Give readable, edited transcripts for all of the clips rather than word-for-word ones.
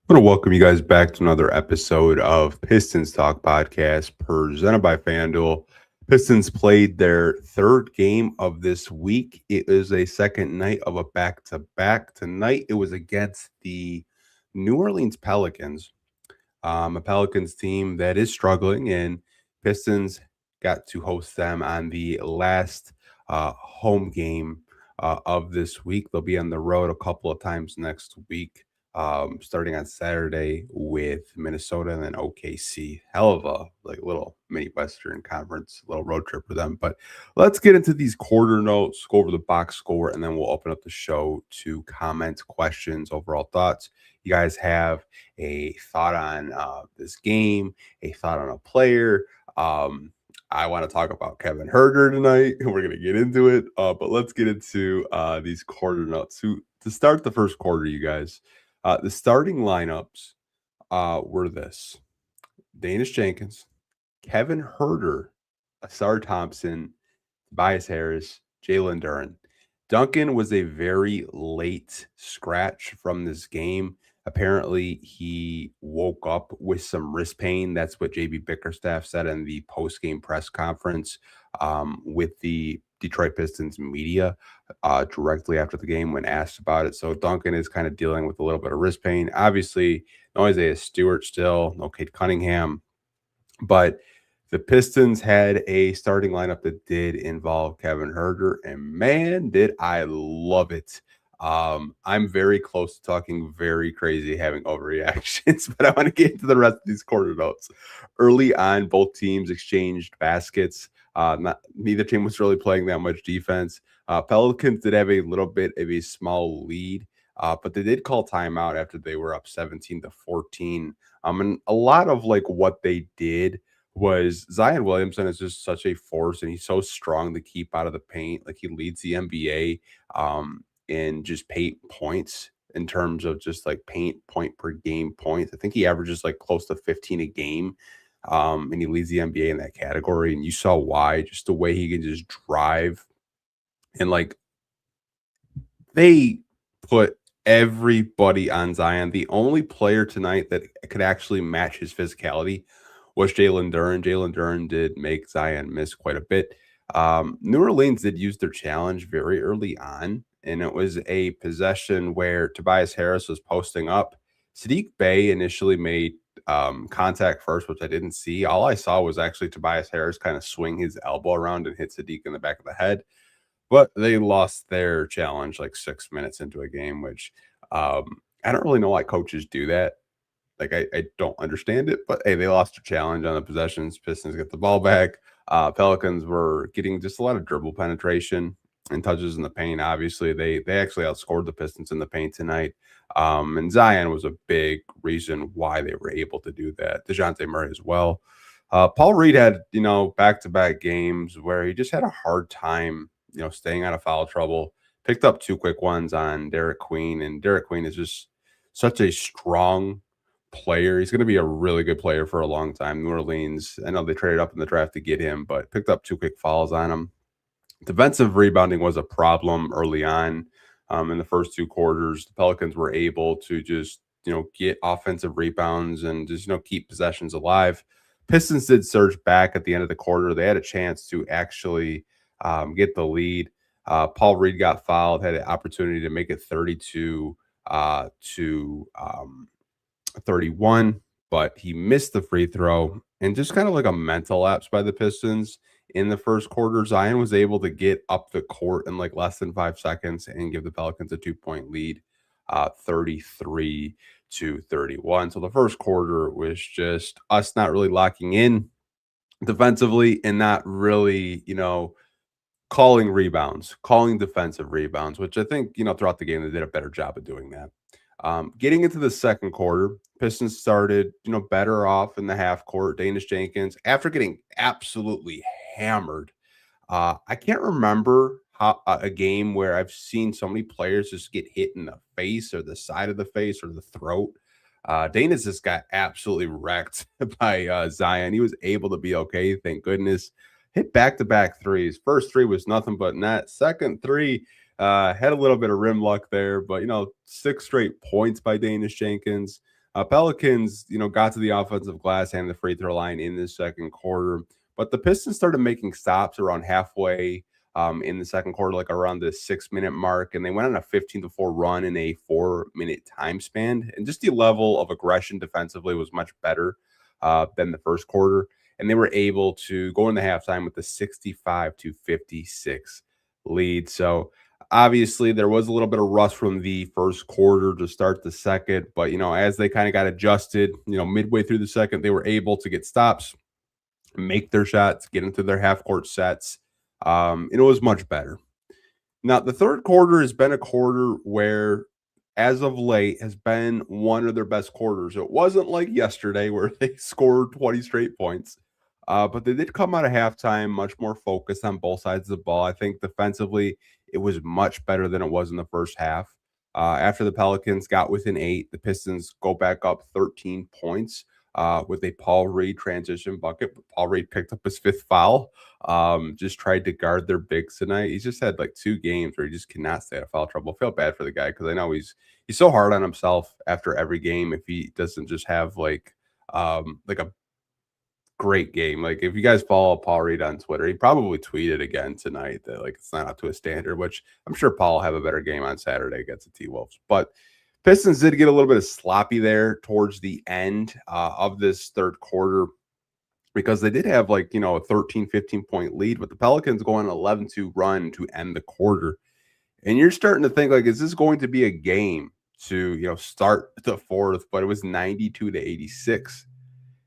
I want to welcome you guys back to another episode of Pistons Talk Podcast presented by FanDuel. Pistons played their third game of this week. It is a second night of a back to back. Tonight, it was against the New Orleans Pelicans, a Pelicans team that is struggling, and Pistons got to host them on the last home game of this week. They'll be on the road a couple of times next week, starting on Saturday with Minnesota and then OKC. Hell of a little mini Western Conference little road trip for them. But let's get into these quarter notes, go over the box score, and then we'll open up the show to comments, questions, overall thoughts. You guys have a thought on this game, a thought on a player. I want to talk about Kevin Huerter tonight, and we're going to get into it. But let's get into these quarter notes. To start the first quarter, you guys, the starting lineups were this: Danish Jenkins, Kevin Huerter, Asar Thompson, Tobias Harris, Jalen Duren. Duncan was a very late scratch from this game. Apparently, he woke up with some wrist pain. That's what JB Bickerstaff said in the post-game press conference with the Detroit Pistons media directly after the game when asked about it. So Duncan is kind of dealing with a little bit of wrist pain. Obviously, no Isaiah Stewart still, no Cade Cunningham, but the Pistons had a starting lineup that did involve Kevin Huerter, and man, did I love it. I'm very close to talking very crazy, having overreactions, but I want to get into the rest of these quarter notes. Early on, both teams exchanged baskets. Neither team was really playing that much defense. Pelicans did have a little bit of a small lead, but they did call timeout after they were up 17-14. And a lot of what they did was Zion Williamson is just such a force, and he's so strong to keep out of the paint. Like, he leads the NBA in just paint points in terms of just paint point per game points. I think he averages close to 15 a game. And he leads the NBA in that category. And you saw why, just the way he can just drive. And they put everybody on Zion. The only player tonight that could actually match his physicality was Jalen Duren. Jalen Duren did make Zion miss quite a bit. New Orleans did use their challenge very early on, and it was a possession where Tobias Harris was posting up. Sadiq Bey initially made contact first, which I didn't see. All I saw was actually Tobias Harris kind of swing his elbow around and hit Sadiq in the back of the head. But they lost their challenge 6 minutes into a game, which I don't really know why coaches do that. I don't understand it, but hey, they lost their challenge on the possessions. Pistons get the ball back. Pelicans were getting just a lot of dribble penetration and touches in the paint. Obviously, they actually outscored the Pistons in the paint tonight. And Zion was a big reason why they were able to do that. DeJounte Murray as well. Paul Reed had, back-to-back games where he just had a hard time, staying out of foul trouble. Picked up 2 quick ones on Derek Queen, and Derek Queen is just such a strong player. He's going to be a really good player for a long time. New Orleans, I know they traded up in the draft to get him, but picked up 2 quick fouls on him. Defensive rebounding was a problem early on in the first 2 quarters. The Pelicans were able to just, get offensive rebounds and just, keep possessions alive. Pistons did surge back at the end of the quarter. They had a chance to actually get the lead. Paul Reed got fouled, had an opportunity to make it 32 to 31, but he missed the free throw, and just kind of like a mental lapse by the Pistons in the first quarter. Zion was able to get up the court in less than 5 seconds and give the Pelicans a 2-point lead, 33-31. So the first quarter was just us not really locking in defensively and not really, calling rebounds, calling defensive rebounds, which I think, throughout the game, they did a better job of doing that. Getting into the second quarter, Pistons started, better off in the half court. Danish Jenkins, after getting absolutely hammered, I can't remember a game where I've seen so many players just get hit in the face or the side of the face or the throat. Danish just got absolutely wrecked by Zion. He was able to be okay, thank goodness. Hit back-to-back threes. First 3 was nothing but net. Second 3, had a little bit of rim luck there, but 6 straight points by Danish Jenkins. Pelicans, got to the offensive glass and the free throw line in the second quarter, but the Pistons started making stops around halfway in the second quarter, like around the 6-minute mark, and they went on a 15-4 run in a 4-minute time span. And just the level of aggression defensively was much better than the first quarter, and they were able to go in the halftime with a 65-56 lead. So obviously, there was a little bit of rust from the first quarter to start the second, but as they kind of got adjusted, midway through the second, they were able to get stops, make their shots, get into their half court sets, and it was much better. Now, the third quarter has been a quarter where, as of late, has been one of their best quarters. It wasn't like yesterday where they scored 20 straight points, but they did come out of halftime much more focused on both sides of the ball. I think defensively, it was much better than it was in the first half. After the Pelicans got within 8, the Pistons go back up 13 points with a Paul Reed transition bucket. But Paul Reed picked up his 5th foul. Just tried to guard their bigs tonight. He's just had like 2 games where he just cannot stay out of foul trouble. I feel bad for the guy because I know he's so hard on himself after every game if he doesn't just have like a great game. Like if you guys follow Paul Reed on Twitter, he probably tweeted again tonight that like it's not up to a standard, which I'm sure Paul will have a better game on Saturday against the T-Wolves. But Pistons did get a little bit of sloppy there towards the end of this third quarter because they did have like, a 13, 15-point lead, but the Pelicans go on an 11-2 run to end the quarter. And you're starting to think like, is this going to be a game to, start the fourth? But it was 92-86.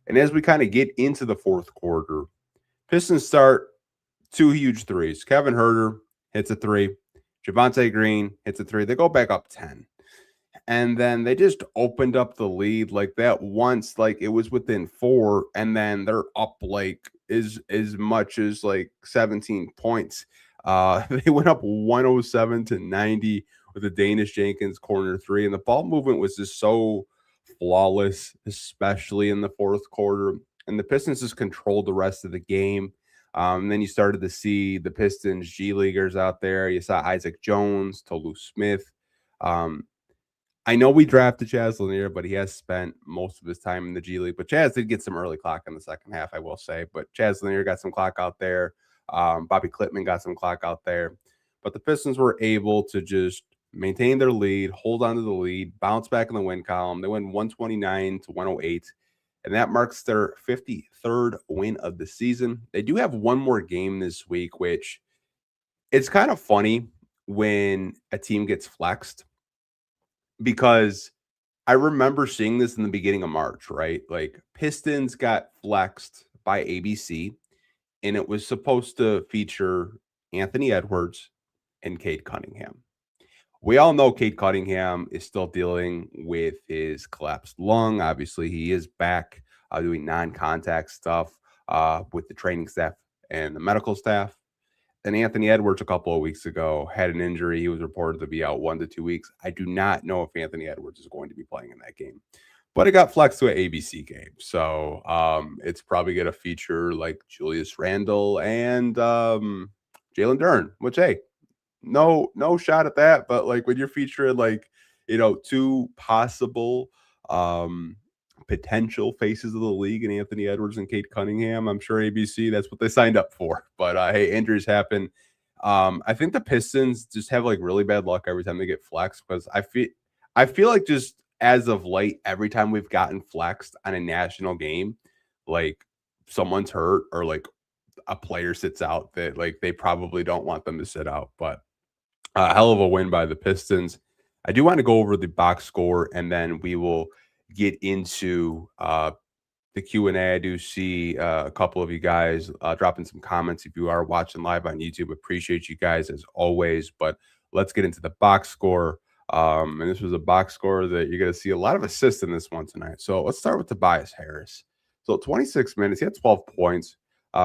And as we kind of get into the fourth quarter, Pistons start 2 huge threes. Kevin Huerter hits a 3. Javonte Green hits a 3. They go back up 10. And then they just opened up the lead like that once, like it was within 4. And then they're up like as much as like 17 points. They went up 107-90 with a Danish Jenkins corner 3. And the ball movement was just so flawless, especially in the fourth quarter. And the Pistons just controlled the rest of the game. And then you started to see the Pistons G Leaguers out there. You saw Isaac Jones, Tolu Smith. I know we drafted Chaz Lanier, but he has spent most of his time in the G League. But Chaz did get some early clock in the second half, I will say. But Chaz Lanier got some clock out there. Bobby Klitman got some clock out there. But the Pistons were able to just maintain their lead, hold on to the lead, bounce back in the win column. They win 129-108, and that marks their 53rd win of the season. They do have one more game this week, which it's kind of funny when a team gets flexed because I remember seeing this in the beginning of March, right? Like Pistons got flexed by ABC, and it was supposed to feature Anthony Edwards and Cade Cunningham. We all know Cade Cunningham is still dealing with his collapsed lung. Obviously, he is back doing non-contact stuff with the training staff and the medical staff. And Anthony Edwards a couple of weeks ago had an injury. He was reported to be out 1 to 2 weeks. I do not know if Anthony Edwards is going to be playing in that game, but it got flexed to an ABC game. So it's probably going to feature like Julius Randle and Jalen Duren, which, hey, no shot at that. But like when you're featuring like, 2 possible potential faces of the league in Anthony Edwards and Cade Cunningham, I'm sure ABC, that's what they signed up for. But hey, injuries happen. I think the Pistons just have like really bad luck every time they get flexed because I feel like just as of late, every time we've gotten flexed on a national game, like someone's hurt or like a player sits out that like they probably don't want them to sit out. But a hell of a win by the Pistons. I do want to go over the box score and then we will get into the Q&A. I do see a couple of you guys dropping some comments. If you are watching live on YouTube, appreciate you guys as always. But let's get into the box score. And this was a box score that you're going to see a lot of assists in this one tonight. So let's start with Tobias Harris. So 26 minutes, he had 12 points,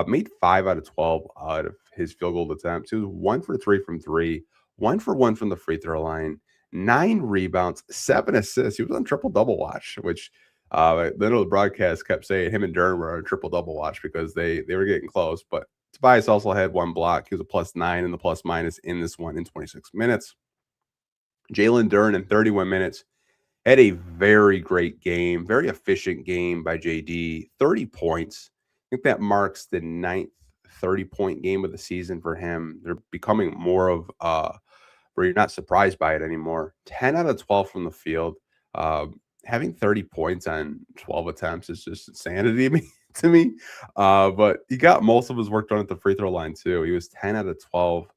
made 5 out of 12 out of his field goal attempts. He was 1 for 3 from 3, 1 for 1 from the free throw line, 9 rebounds, 7 assists. He was on triple-double watch, which the broadcast kept saying him and Duren were on triple-double watch because they were getting close. But Tobias also had 1 block. He was a +9 in the plus-minus in this one in 26 minutes. Jalen Duren in 31 minutes Had a very great game, very efficient game by JD. 30 points. I think that marks the ninth 30-point game of the season for him. They're becoming more of where you're not surprised by it anymore. 10 out of 12 from the field. Having 30 points on 12 attempts is just insanity to me. To me. But he got most of his work done at the free throw line, too. He was 10 out of 12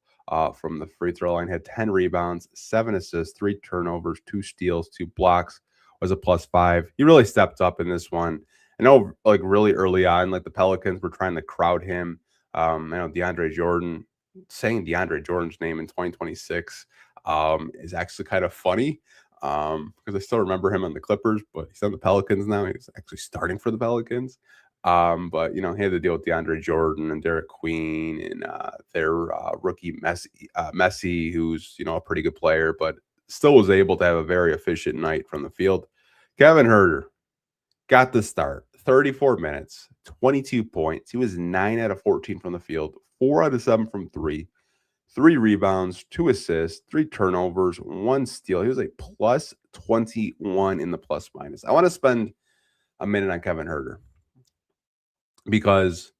from the free throw line, had 10 rebounds, 7 assists, 3 turnovers, 2 steals, 2 blocks, was a +5. He really stepped up in this one. I know, like, really early on, like, the Pelicans were trying to crowd him. I know DeAndre Jordan, saying DeAndre Jordan's name in 2026 is actually kind of funny because I still remember him on the Clippers, but he's on the Pelicans now. He's actually starting for the Pelicans. But he had to deal with DeAndre Jordan and Derek Queen and their rookie Messi, who's a pretty good player, but still was able to have a very efficient night from the field. Kevin Huerter got the start, 34 minutes, 22 points. He was 9 out of 14 from the field, 4 out of 7 from three. 3 rebounds, 2 assists, 3 turnovers, 1 steal. He was a +21 in the plus minus. I want to spend a minute on Kevin Huerter because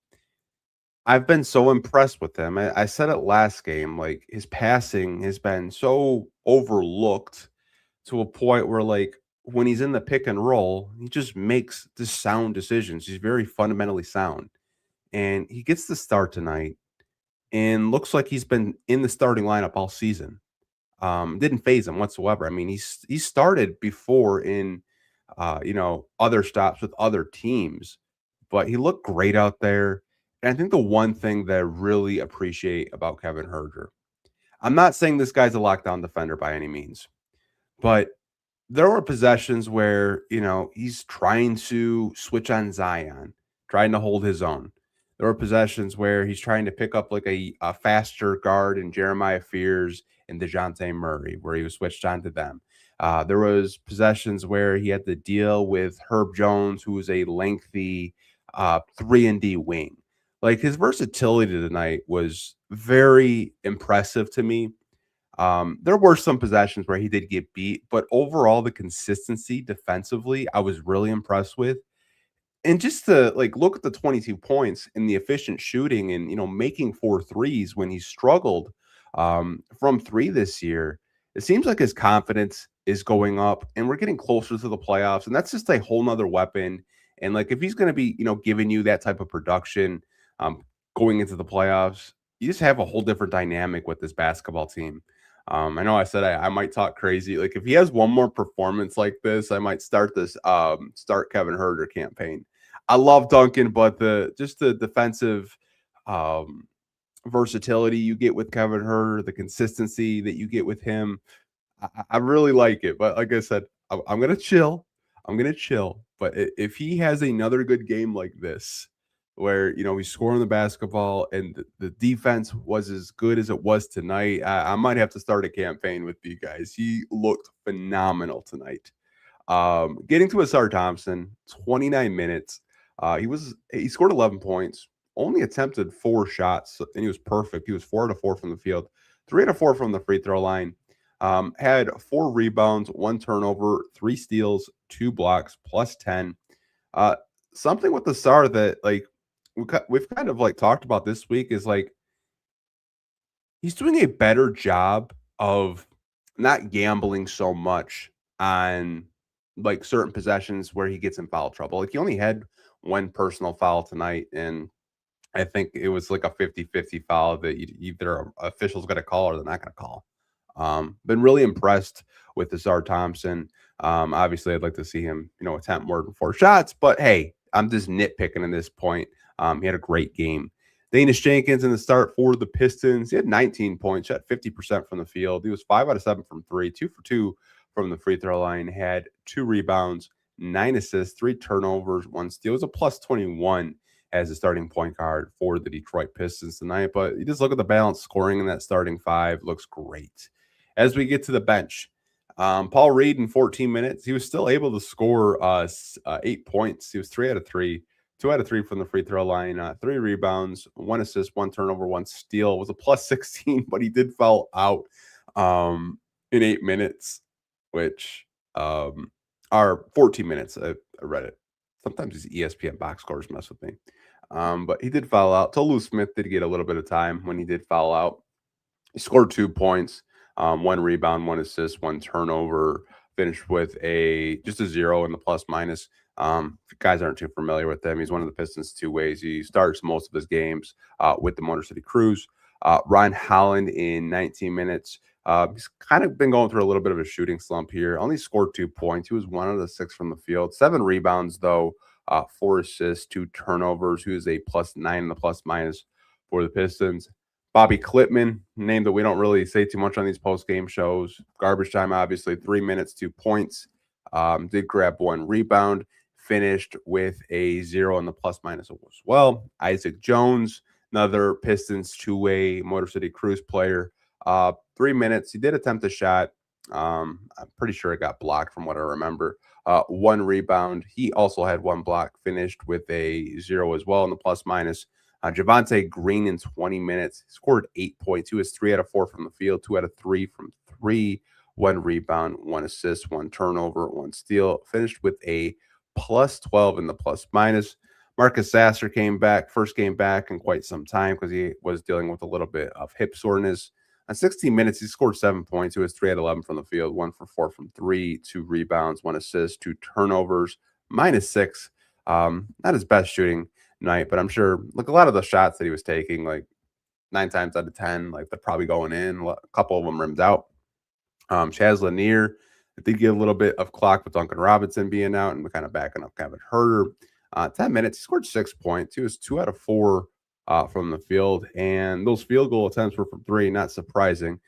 I've been so impressed with him. I said it last game, like his passing has been so overlooked to a point where, like, when he's in the pick and roll, he just makes the sound decisions. He's very fundamentally sound. And he gets the start tonight and looks like he's been in the starting lineup all season. Didn't phase him whatsoever. I mean, he started before in other stops with other teams, but he looked great out there. And I think the one thing that I really appreciate about Kevin Herter, I'm not saying this guy's a lockdown defender by any means, but there were possessions where, he's trying to switch on Zion, trying to hold his own. There were possessions where he's trying to pick up like a faster guard in Jeremiah Fears and DeJounte Murray, where he was switched on to them. There was possessions where he had to deal with Herb Jones, who was a lengthy 3-and-D wing. Like, his versatility tonight was very impressive to me. There were some possessions where he did get beat, but overall, the consistency defensively, I was really impressed with. And just to like look at the 22 points and the efficient shooting and making 4 threes when he struggled from 3 this year, it seems like his confidence is going up and we're getting closer to the playoffs. And that's just a whole nother weapon. And like if he's going to be, giving you that type of production um, going into the playoffs, you just have a whole different dynamic with this basketball team. I know I said I might talk crazy. Like if he has one more performance like this, I might start this start Kevin Herter campaign. I love Duncan, but the defensive um, versatility you get with Kevin Herter, the consistency that you get with him, I really like it. But like I said, I'm gonna chill. I'm gonna chill. But if he has another good game like this, where he's scoring the basketball and the defense was as good as it was tonight, I might have to start a campaign with you guys. He looked phenomenal tonight. Getting to Asar Thompson, 29 minutes. He scored 11 points, only attempted 4 shots, and he was perfect. He was 4 out of 4 from the field, 3 out of 4 from the free throw line. Had 4 rebounds, 1 turnover, 3 steals, 2 blocks, +10. Uh, Something with the Sar that like we've kind of like talked about this week is like he's doing a better job of not gambling so much on like certain possessions where he gets in foul trouble. Like he only had 1 personal foul tonight, and I think it was like a 50-50 foul that either official's going to call or they're not going to call. Been really impressed with Azar Thompson. Obviously, I'd like to see him, attempt more than 4 shots, but hey, I'm just nitpicking at this point. He had a great game. Danish Jenkins in the start for the Pistons. He had 19 points, shot 50% from the field. He was 5 out of 7 from 3, 2 for 2 from the free throw line. Had 2 rebounds, 9 assists, 3 turnovers, 1 steal. It was a +21 as a starting point guard for the Detroit Pistons tonight. But you just look at the balance scoring in that starting 5. Looks great. As we get to the bench, Paul Reed in 14 minutes, he was still able to score 8 points. He was 3 out of 3, 2 out of 3 from the free throw line, 3 rebounds, 1 assist, 1 turnover, 1 steal. It was a +16, but he did foul out in 8 minutes, which or 14 minutes. I read it. Sometimes these ESPN box scores mess with me. But he did foul out. Tolu Smith did get a little bit of time when he did foul out. He scored 2 points, one rebound, one assist, one turnover. Finished with just a zero in the plus minus. If you guys aren't too familiar with him, he's one of the Pistons two ways. He starts most of his games with the Motor City Cruise. Ryan Holland in 19 minutes. He's kind of been going through a little bit of a shooting slump here. Only scored 2 points. He was 1 of the 6 from the field. 7 rebounds, though. 4 assists, 2 turnovers. He was a +9 in the plus minus for the Pistons. Bobby Klitman, name that we don't really say too much on these post-game shows. Garbage time, obviously, 3 minutes, 2 points. Did grab 1 rebound. Finished with a 0 in the plus minus as well. Isaac Jones, another Pistons two-way Motor City Cruise player. 3 minutes. He did attempt a shot. I'm pretty sure it got blocked from what I remember. 1 rebound. He also had 1 block. Finished with a 0 as well in the plus minus. Javonte Green in 20 minutes scored 8 points. He was 3 out of 4 from the field, 2 out of 3 from 3, 1 rebound, 1 assist, 1 turnover, 1 steal. Finished with a plus 12 in the plus minus. Marcus Sasser came back, first game back in quite some time because he was dealing with a little bit of hip soreness. On 16 minutes, he scored 7 points. He was 3 out of 11 from the field, 1 for 4 from 3, 2 rebounds, 1 assist, 2 turnovers, -6. Not his best shooting night, but I'm sure a lot of the shots that he was taking, like 9 times out of 10, like they're probably going in. A couple of them rimmed out. Chaz Lanier, I did get a little bit of clock with Duncan Robinson being out and kind of backing up Kevin Huerter. 10 minutes, he scored 6 points. He was 2 out of 4 from the field, and those field goal attempts were from 3, not surprising.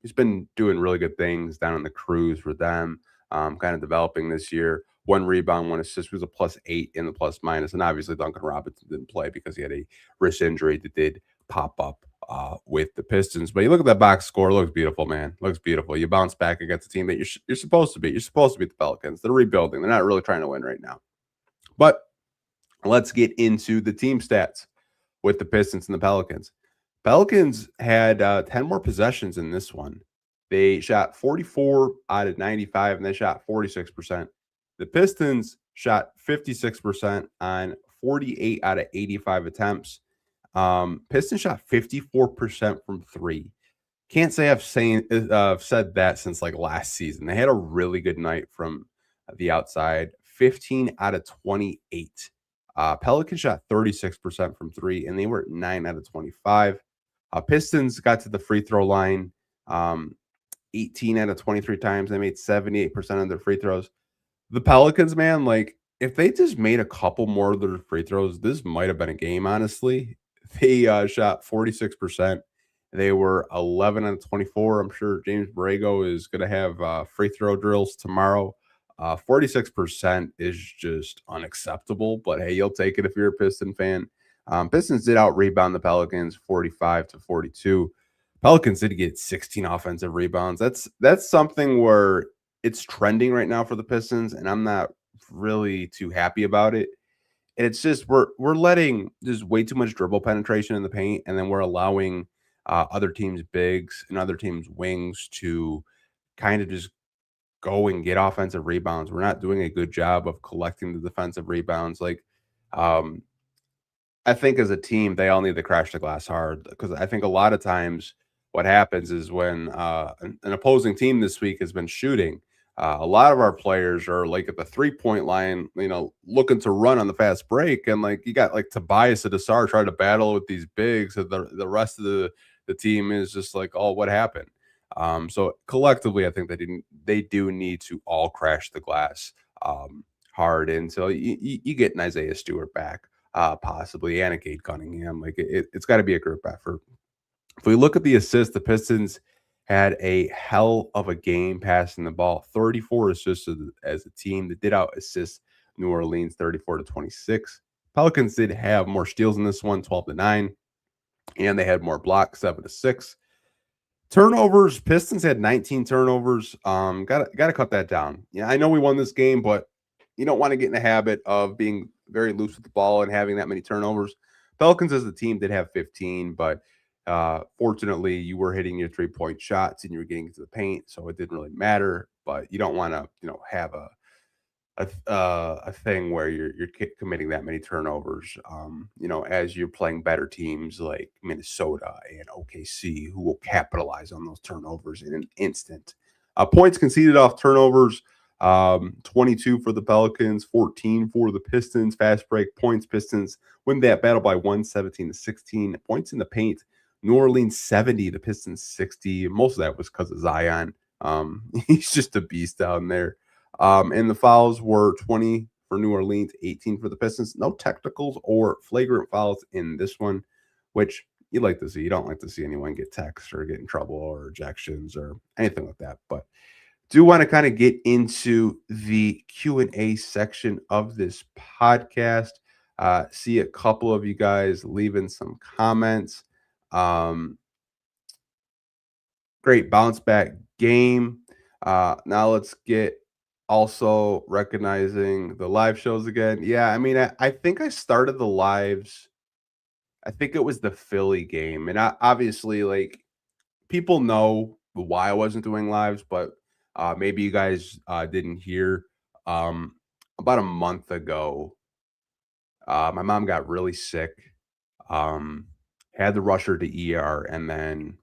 He's been doing really good things down in the Cruise for them, kind of developing this year. 1 rebound, 1 assist, was a +8 in the plus minus, and obviously Duncan Robinson didn't play because he had a wrist injury that did pop up with the Pistons. But you look at that box score, looks beautiful, man. Looks beautiful. You bounce back against a team that you're supposed to beat. You're supposed to beat the Pelicans. They're rebuilding. They're not really trying to win right now. But let's get into the team stats with the Pistons and the Pelicans. Pelicans had 10 more possessions in this one. They shot 44 out of 95, and they shot 46%. The Pistons shot 56% on 48 out of 85 attempts. Pistons shot 54% from 3. Can't say I've said that since like last season. They had a really good night from the outside, 15 out of 28. Pelicans shot 36% from 3, and they were 9 out of 25. Pistons got to the free throw line 18 out of 23 times. They made 78% of their free throws. The Pelicans, man, like if they just made a couple more of their free throws, this might have been a game, honestly. They shot 46%. They were 11 out of 24. I'm sure James Borrego is going to have free throw drills tomorrow. 46% is just unacceptable, but hey, you'll take it if you're a Piston fan. Pistons did out rebound the Pelicans 45-42. Pelicans did get 16 offensive rebounds. That's something where it's trending right now for the Pistons, and I'm not really too happy about it. And it's just we're letting there's way too much dribble penetration in the paint, and then we're allowing other teams' bigs and other teams' wings to kind of just go and get offensive rebounds. We're not doing a good job of collecting the defensive rebounds. Like, I think as a team, they all need to crash the glass hard because I think a lot of times what happens is when an opposing team this week has been shooting, a lot of our players are like at the 3-point line, looking to run on the fast break. And like you got like Tobias Adesar trying to battle with these bigs. And the rest of the team is just like, oh, what happened? So collectively, I think they do need to all crash the glass hard until you get an Isaiah Stewart back. Possibly, and a Cade Cunningham. Like it's got to be a group effort. If we look at the assists, the Pistons had a hell of a game passing the ball. 34 assists as a team. They did out assist New Orleans 34-26. Pelicans did have more steals in this one, 12-9, and they had more blocks, 7-6. Turnovers, Pistons had 19 turnovers. Gotta cut that down. Yeah, I know we won this game, but you don't want to get in the habit of being very loose with the ball and having that many turnovers. Pelicans as a team did have 15, but fortunately you were hitting your 3-point shots and you were getting into the paint, so it didn't really matter. But you don't want to, have a thing where you're committing that many turnovers. As you're playing better teams like Minnesota and OKC, who will capitalize on those turnovers in an instant. Points conceded off turnovers. 22 for the Pelicans, 14 for the Pistons. Fast break points. Pistons win that battle by 117-16. Points in the paint. New Orleans 70, the Pistons 60. Most of that was because of Zion. He's just a beast down there. And the fouls were 20 for New Orleans, 18 for the Pistons. No technicals or flagrant fouls in this one, which you like to see. You don't like to see anyone get texts or get in trouble or ejections or anything like that. But do want to kind of get into the Q&A section of this podcast. See a couple of you guys leaving some comments. Great bounce back game. Now let's get also recognizing the live shows again. Yeah, I mean, I think I started the lives. I think it was the Philly game. And obviously, like, people know why I wasn't doing lives, but maybe you guys didn't hear. About a month ago, my mom got really sick, um, had to rush her to ER, and then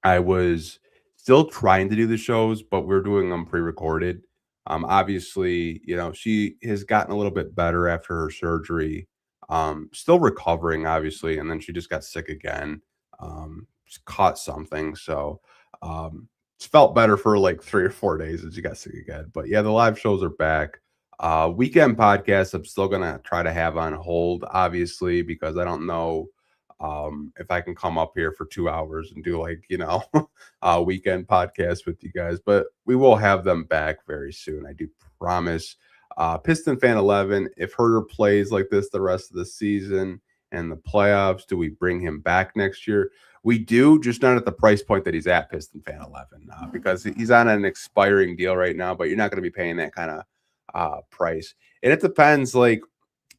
I was still trying to do the shows, but we're doing them pre-recorded. Obviously, she has gotten a little bit better after her surgery. Still recovering, obviously, and then she just got sick again. Just caught something, so it's felt better for like 3 or 4 days as she got sick again. But yeah, the live shows are back. Weekend podcasts, I'm still gonna try to have on hold, obviously, because I don't know if I can come up here for 2 hours and do like, a weekend podcast with you guys, but we will have them back very soon. I do promise. Piston fan 11, if Huerter plays like this the rest of the season and the playoffs, do we bring him back next year? We do, just not at the price point that he's at, Piston fan 11, because he's on an expiring deal right now, but you're not going to be paying that kind of price. And it depends, like,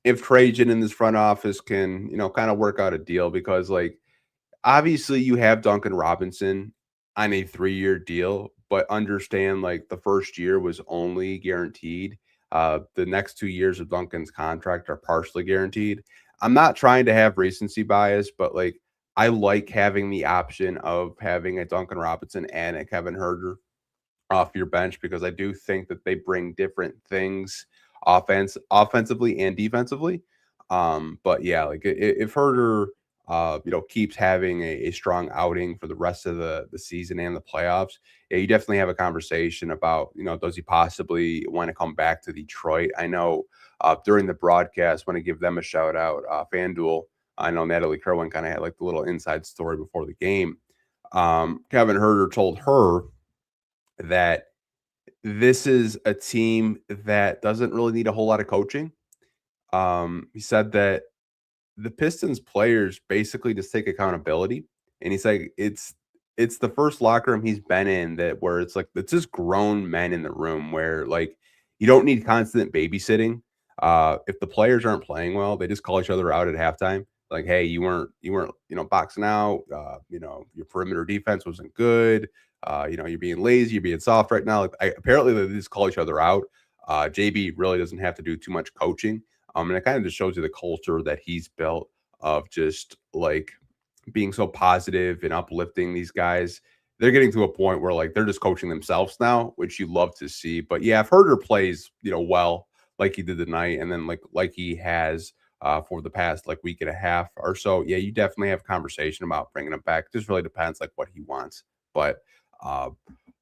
if Trajan in this front office can, kind of work out a deal, because like obviously you have Duncan Robinson on a 3-year deal, but understand like the first year was only guaranteed. The next 2 years of Duncan's contract are partially guaranteed. I'm not trying to have recency bias, but like I like having the option of having a Duncan Robinson and a Kevin Huerter off your bench, because I do think that they bring different things offensively and defensively. But yeah, like if Herder keeps having a strong outing for the rest of the season and the playoffs, yeah, you definitely have a conversation about, does he possibly want to come back to Detroit? I know during the broadcast, want to give them a shout out, FanDuel. I know Natalie Kerwin kind of had like the little inside story before the game. Kevin Herder told her that this is a team that doesn't really need a whole lot of coaching. He said that the Pistons players basically just take accountability, and he's like, it's the first locker room he's been in that where it's like it's just grown men in the room where like you don't need constant babysitting. If the players aren't playing well, they just call each other out at halftime. Like, hey, you weren't boxing out. Your perimeter defense wasn't good. You're being lazy, you're being soft right now. Like, apparently they just call each other out. JB really doesn't have to do too much coaching. And it kind of just shows you the culture that he's built of just like being so positive and uplifting these guys. They're getting to a point where like they're just coaching themselves now, which you love to see. But yeah, if Herder plays, well, like he did tonight, and then like he has for the past like week and a half or so, yeah, you definitely have a conversation about bringing him back. Just really depends like what he wants. But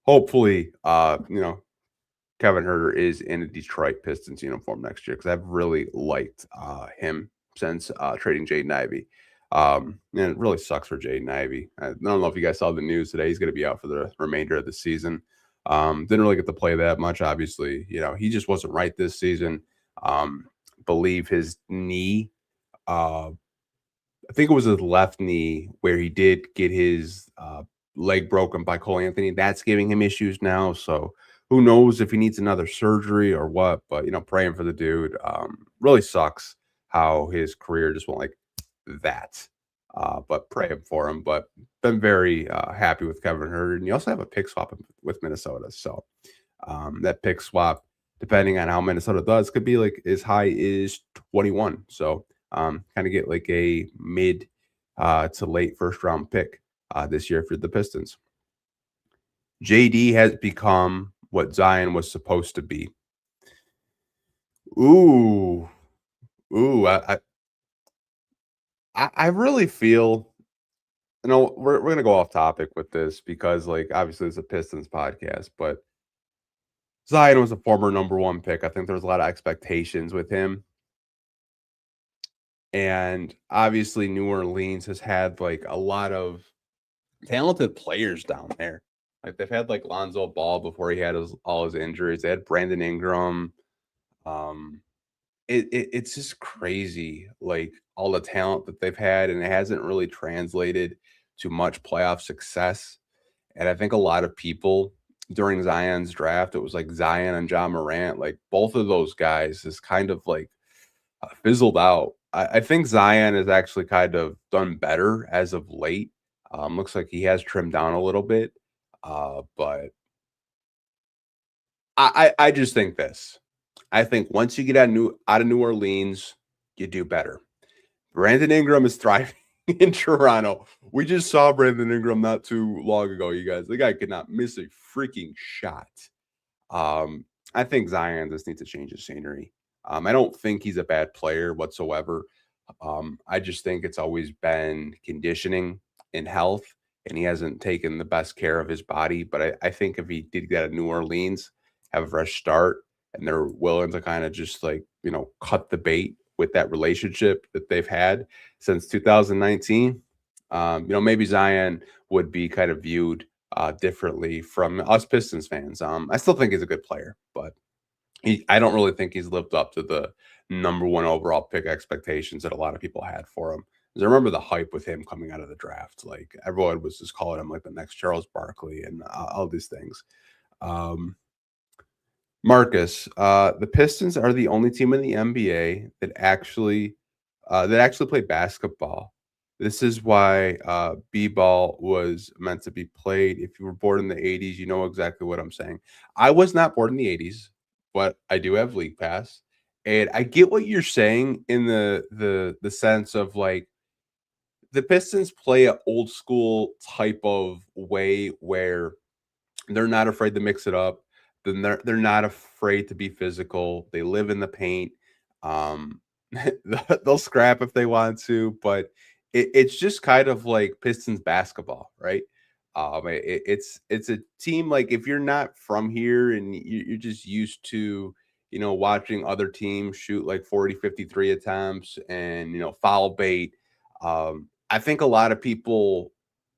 hopefully, Kevin Herter is in a Detroit Pistons uniform next year, because I've really liked him since trading Jaden Ivey. And it really sucks for Jaden Ivey. I don't know if you guys saw the news today. He's going to be out for the remainder of the season. Didn't really get to play that much, obviously. He just wasn't right this season. Believe his knee, I think it was his left knee, where he did get his leg broken by Cole Anthony. That's giving him issues now. So who knows if he needs another surgery or what, but, praying for the dude. Really sucks how his career just went like that. But praying for him. But been very happy with Kevin Huerter. And you also have a pick swap with Minnesota. So that pick swap depending on how Minnesota does, could be like as high as 21. So kind of get like a mid to late first round pick this year for the Pistons. JD has become what Zion was supposed to be. Ooh, ooh, I really feel, we're gonna go off topic with this because like obviously it's a Pistons podcast, but Zion was a former number one pick. I think there was a lot of expectations with him. And obviously New Orleans has had like a lot of talented players down there. Like they've had like Lonzo Ball before he had all his injuries. They had Brandon Ingram. Um, it's just crazy, like all the talent that they've had, and it hasn't really translated to much playoff success. And I think a lot of people during Zion's draft, it was like Zion and John Morant, like both of those guys is kind of like fizzled out. I think Zion has actually kind of done better as of late. Looks like he has trimmed down a little bit. But I just think this. I think once you get out of New Orleans, you do better. Brandon Ingram is thriving in Toronto. We just saw Brandon Ingram not too long ago, you guys. The guy could not miss a freaking shot. I think Zion just needs to change his scenery. I don't think he's a bad player whatsoever. I just think it's always been conditioning and health, and he hasn't taken the best care of his body. But I think if he did get to New Orleans, have a fresh start, and they're willing to kind of just like, cut the bait with that relationship that they've had since 2019, maybe Zion would be kind of viewed differently from us Pistons fans. I still think he's a good player, but I don't really think he's lived up to the number one overall pick expectations that a lot of people had for him. 'Cause I remember the hype with him coming out of the draft. Like everyone was just calling him like the next Charles Barkley and all these things. Um, Marcus, the Pistons are the only team in the NBA that actually play basketball. This is why b-ball was meant to be played. If you were born in the 80s, you know exactly what I'm saying. I was not born in the 80s, but I do have League Pass, and I get what you're saying in the sense of like the Pistons play an old school type of way where they're not afraid to mix it up. Then they're not afraid to be physical. They live in the paint. Um, they'll scrap if they want to, but it's just kind of like Pistons basketball, right? It's a team like if you're not from here and you're just used to watching other teams shoot like 40, 53 attempts and foul bait. I think a lot of people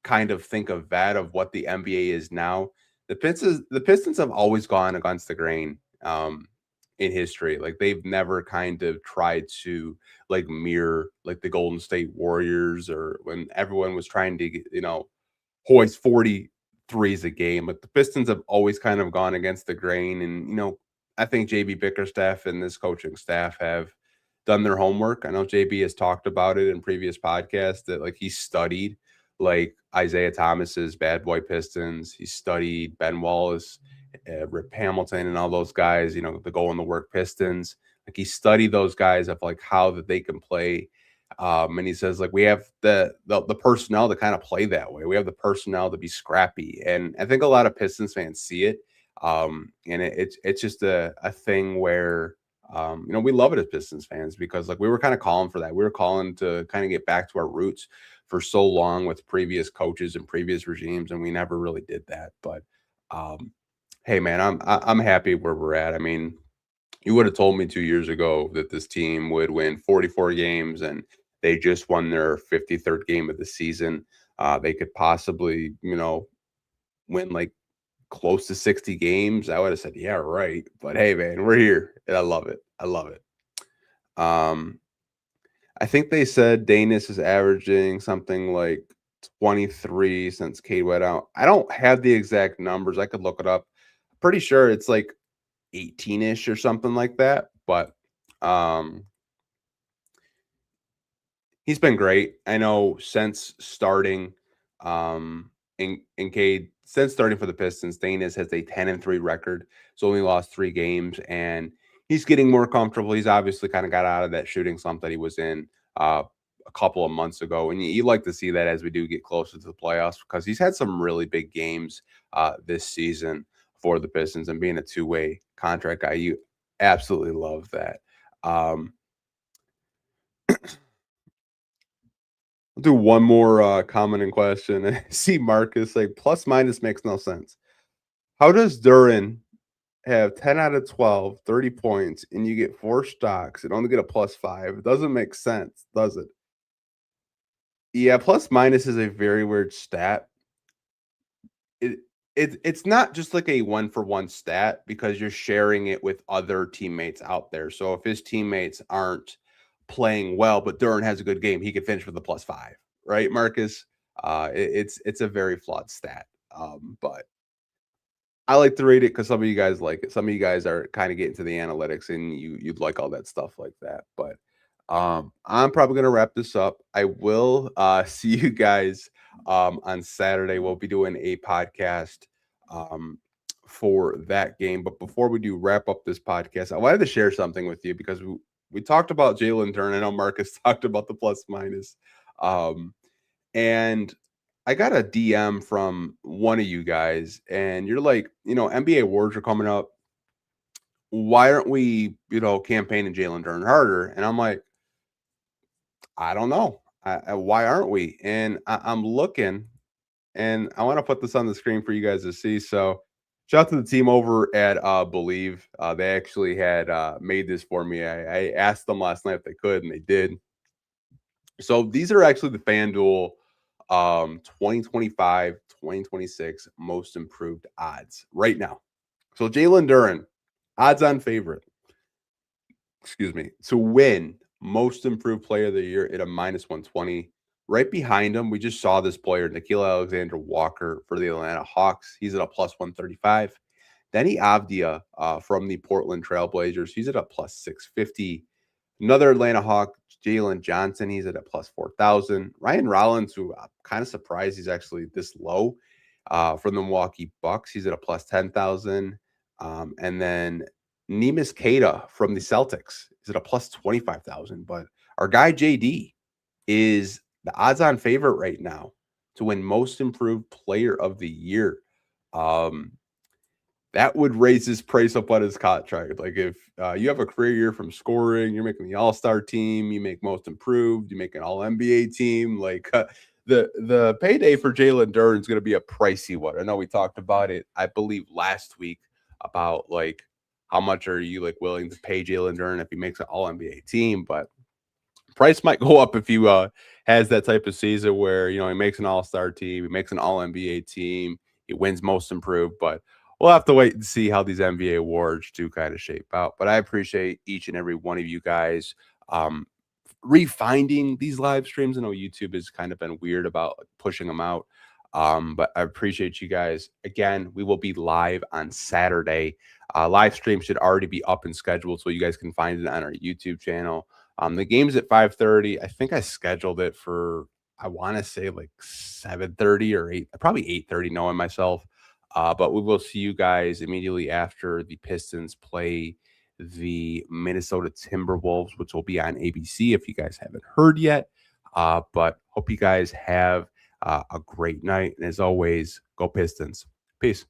kind of think of that of what the NBA is now. The Pistons have always gone against the grain in history. Like they've never kind of tried to like mirror like the Golden State Warriors or when everyone was trying to hoist 40 threes a game. Like the Pistons have always kind of gone against the grain, and I think JB Bickerstaff and this coaching staff have done their homework. I know JB has talked about it in previous podcasts that like he studied like Isaiah Thomas's Bad Boy Pistons. He studied Ben Wallace, Rip Hamilton, and all those guys. The Go in the Work Pistons. Like he studied those guys of like how that they can play. And he says like we have the personnel to kind of play that way. We have the personnel to be scrappy, and I think a lot of Pistons fans see it. And it's just a thing where we love it as Pistons fans because like we were kind of calling for that. We were calling to kind of get back to our roots for so long with previous coaches and previous regimes, and we never really did that. But hey, man, I'm happy where we're at. I mean, you would have told me 2 years ago that this team would win 44 games, and they just won their 53rd game of the season. They could possibly, win like close to 60 games. I would have said, yeah, right. But hey, man, we're here, and I love it. I love it. I think they said Danis is averaging something like 23 since Cade went out. I don't have the exact numbers. I could look it up. Pretty sure it's like 18-ish or something like that. But he's been great. I know since starting, and Cade since starting for the Pistons, Thanos has a 10-3 record. He's only lost 3 games, and he's getting more comfortable. He's obviously kind of got out of that shooting slump that he was in a couple of months ago. And you like to see that as we do get closer to the playoffs, because he's had some really big games this season for the Pistons, and being a two-way contract guy, you absolutely love that. I'll do one more comment and question. I see Marcus say plus minus makes no sense. How does Duren have 10 out of 12, 30 points, and you get 4 stocks and only get a +5? It doesn't make sense, does it? Yeah, plus minus is a very weird stat. It it's not just like a one for one stat, because you're sharing it with other teammates out there. So if his teammates aren't playing well, but Duren has a good game, he could finish with a +5, right, Marcus? It's a very flawed stat. But I like to read it because some of you guys like it. Some of you guys are kind of getting to the analytics, and you'd like all that stuff like that. But I'm probably gonna wrap this up. I will see you guys on Saturday. We'll be doing a podcast um, for that game. But before we do wrap up this podcast, I wanted to share something with you, because we talked about Jalen Duren. I know Marcus talked about the plus minus. And I got a DM from one of you guys, and you're like, NBA awards are coming up. Why aren't we, campaigning Jalen Duren harder? And I'm like, I don't know. Why aren't we? And I'm looking, and I want to put this on the screen for you guys to see. So, shout out to the team over at Believe. They actually had made this for me. I asked them last night if they could, and they did. So these are actually the FanDuel 2025 2026 most improved odds right now. So Jalen Duren, odds on favorite, to win most improved player of the year at a -120. Right behind him, we just saw this player, Nickeil Alexander-Walker, for the Atlanta Hawks. He's at a +135. Denny Avdia from the Portland Trailblazers, he's at a +650. Another Atlanta Hawk, Jalen Johnson, he's at a +4,000. Ryan Rollins, who I'm kind of surprised he's actually this low, from the Milwaukee Bucks, he's at a +10,000. And then Neemias Queta from the Celtics is at a +25,000. But our guy JD is the odds-on favorite right now to win Most Improved Player of the Year. That would raise his price up on his contract. Like, if you have a career year from scoring, you're making the All-Star team, you make Most Improved, you make an All-NBA team. Like, the payday for Jalen Duren is going to be a pricey one. I know we talked about it, I believe, last week about like how much are you like willing to pay Jalen Duren if he makes an All-NBA team, but price might go up if he has that type of season where he makes an All-Star team, he makes an All-NBA team, he wins Most Improved. But we'll have to wait and see how these NBA awards do kind of shape out. But I appreciate each and every one of you guys refinding these live streams. I know YouTube has kind of been weird about pushing them out. But I appreciate you guys. Again, we will be live on Saturday. Live stream should already be up and scheduled, so you guys can find it on our YouTube channel. The game's at 5:30. I think I scheduled it for, I want to say like 7:30 or 8, probably 8:30, knowing myself. But we will see you guys immediately after the Pistons play the Minnesota Timberwolves, which will be on ABC if you guys haven't heard yet. But hope you guys have a great night. And as always, go Pistons. Peace.